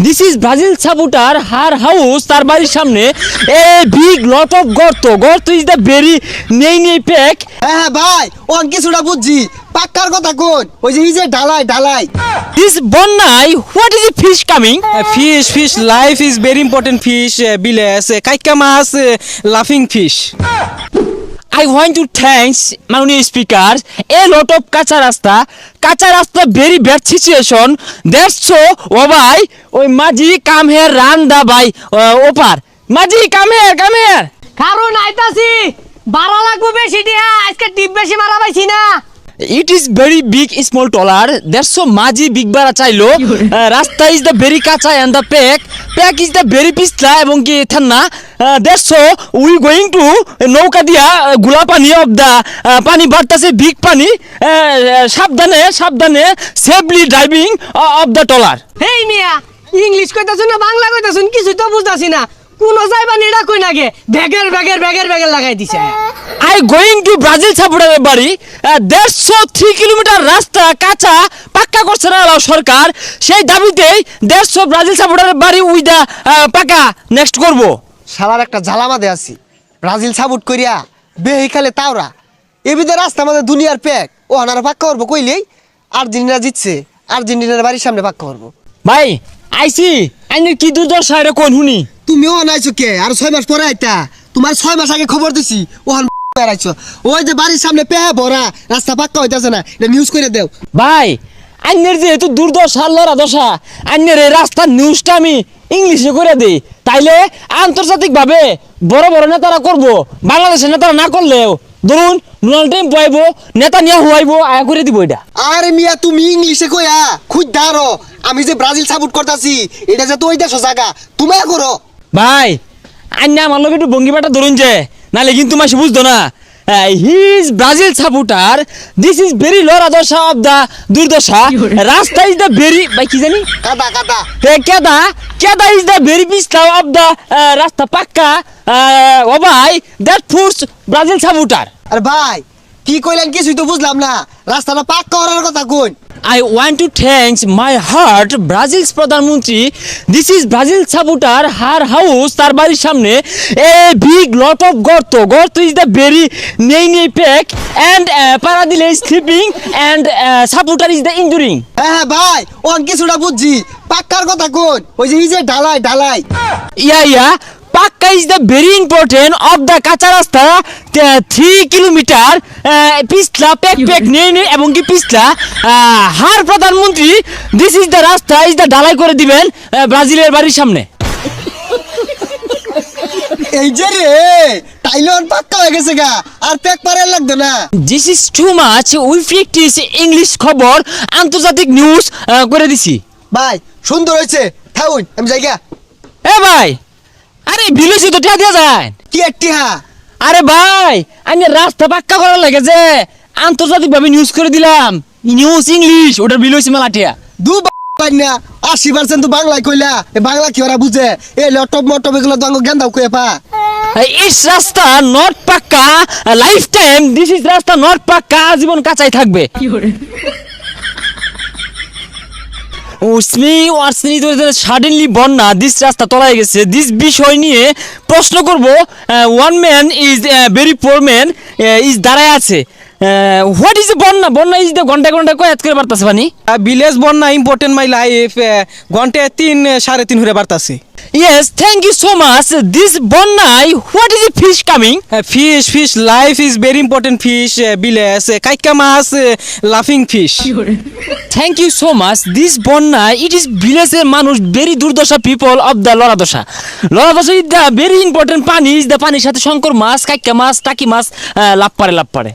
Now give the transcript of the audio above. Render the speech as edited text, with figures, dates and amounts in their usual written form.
This is Brazil supporter her house তার বাড়ির সামনে এ বিগ লট অফ গর্ত ইজ দ্য ভেরি নেই প্যাক। হ্যাঁ ভাই ও কিছুটা বুঝছি পাক্কার কথা কোন ওই যে এই যে ঢালাই দিস বন্যায় what is fish coming? Fish. Life is very important. Fish, biles, kaikka mas, laughing fish. I want to thanks মাননীয় স্পিকার এ লট অফ কাঁচা রাস্তা very bad situation that's so ও ভাই ওই মাঝি কাম হেয়ার রান দা ভাই ওপার মাঝি come here কারণ আইতাছি বাড়া লাগবো বেশি দিয়া আজকে টিপ বেশি মারা পাইছি না। It is very big small trawler that's so মাঝি বিগ বাড়া চাইলো রাস্তা ইজ দ্য ভেরি কাঁচা অ্যান্ড দ্য প্যাক ইজ দ্য ভেরি পিছলা এবং কি থান্না that's so we going to নৌকা দিয়া গুলা পানি অফ দ্য পানি বাড়তাছে বিগ পানি সাবধানে safely driving of the trawler. Hey মিয়া ইংলিশ কইতাছুন না বাংলা কইতাছুন কিছু তো বুঝতাছি না কোন যাইবা নিডা কই নাগে ব্যাগের লাগাই দিছে। আই গোয়িং টু ব্রাজিল সাপোর্টারের বাড়ি 150 কিলোমিটার রাস্তা কাঁচা পাক্কা করছে না সরকার সেই দাবিতেই 150 ব্রাজিল সাপোর্টারের বাড়ি উই দা পাকা নেক্সট করব। শালার একটা ঝালামাদে আছি ব্রাজিল সাপোর্ট করিয়া বেহি খালে তাওরা এবিদের রাস্তা আমাদের দুনিয়ার প্যাক ও আনারা পাক্কা করবো কইলেই আর্জেন্টিনা জিতছে আর্জেন্টিনার বাড়ির সামনে পাক্কা করবো। ভাই আইছি আইনের কি দুর্দশা এটা কোন শুনি? তুমিও আনাইছো কে আর 6 মাস পরে আইতা তোমার 6 মাস আগে খবর দিছি ওহান বেড়াইছো ওই যে বাড়ির সামনে পেয়ে ভরা রাস্তা পাক্কা হইতাছে না এটা নিউজ করে দেও। ভাই আইনের যেহেতু দুর্দশা লড়া দশা আইনের এই রাস্তার নিউজটা আমি ইংলিশে করে দিই তাইলে আন্তর্জাতিকভাবে বড় নেতারা করব বাংলাদেশের নেতারা না করলেও ধরুন ডোনাল্ড ট্রাম্প আইবো নেতা নিয়ে হুয়াইবো আয়া করে দিব এটা। আরে মিয়া তুমি ইংলিশে কইয়া খুদ দাঁড়ো আমি যে ব্রাজিল সাপোর্ট করতাছি এটা যে তো ওই দেশ জায়গা তুমি করো। ভাই আইনা আমার লোক একটু ভঙ্গিমাটা ধরুন যে নালে কিন্তু মাসে বুঝতো না he is Brazil supporter this is very লড়া দশা অফ দ্য দুর্দশা রাস্তা ইজ দ্য ভেরি ভাই কি জানি কেদা ইজ দ্য ভেরি পিছলা অফ দ্য রাস্তা পাক্কা ও ভাই দ্যাট ফুডস ব্রাজিল সাপোর্টার। আরে ভাই কি কইলেন কিছুই তো বুঝলাম না রাস্তাটা পাক্কা করার কথা কোন? I want to thanks my heart Brazil's প্রধানমন্ত্রী this is Brazil supporter her house তার বাড়ির সামনে a big lot of গর্ত is the very নেই pack and Paradile is sleeping and supporter is the injuring. হ্যাঁ ভাই ও কিছুটা বুঝছি পাক্কার কথা কোন ওই যে এই যে ঢালাই yeah পাক্কা is the very important of the কাঁচা রাস্তা 3 কিলোমিটার পিছলা প্যাক নেই এবং কি পিছলা হার প্রধানমন্ত্রী দিস ইজ দ্য রাস্তা ইজ দ্য ঢালাই করে দিবেন ব্রাজিলের বাড়ির সামনে। এই যে রে টাইলন পাক্কা হয়ে গেছে গা আর প্যাক পারে লাগতো না। This is too much we practice English খবর আন্তর্জাতিক নিউজ করে দিছি। ভাই সুন্দর হয়েছে থাউন আমি যাইগা। এ ভাই আরে বিলেছি তো টিয়া দিয়া যায় কি একটি হা আরে ভাই আমি রাস্তা পাক্কা করার লাগে যে আন্তর্জাতিক ভাবে নিউজ করে দিলাম নিউজ ইংলিশ ওটার বিল হইছে মালাটিয়া দু না 80% তো বাংলায় কইলা এ বাংলা কি ওরা বুঝে এই ল্যাপটপ মটপ এগুলো তো আঙ্গ গেন্দাও কইয়া পা ইস রাস্তা নট পাক্কা লাইফ টাইম দিস ইজ রাস্তা নট পাক্কা জীবন কাঁচাই থাকবে। সাডেনলি বন্যা দিস রাস্তা তলায় গেছে দিস বিষয় নিয়ে প্রশ্ন করব one man is very poor man is দাঁড়ায় আছে হোয়াট ইজ বন্যা ইজ দ্য ঘন্টা কয়াত করে বাড়তাছে পানি Village bonna important my life. ঘন্টায় 3-3.5 হয়ে বাড়তাছে। Yes, thank you so much. This bonnai, what is the fish coming? Fish. Life is very important. Fish, biles, kaikka mas, laughing fish. Thank you so much. This bonnai, it is village মানুষ very দুর্দশা people of the লড়াদশা is the very important পানি is the পানির সাথে শঙ্কর মাছ কাইকা মাছ টাকি মাছ লাভ পারে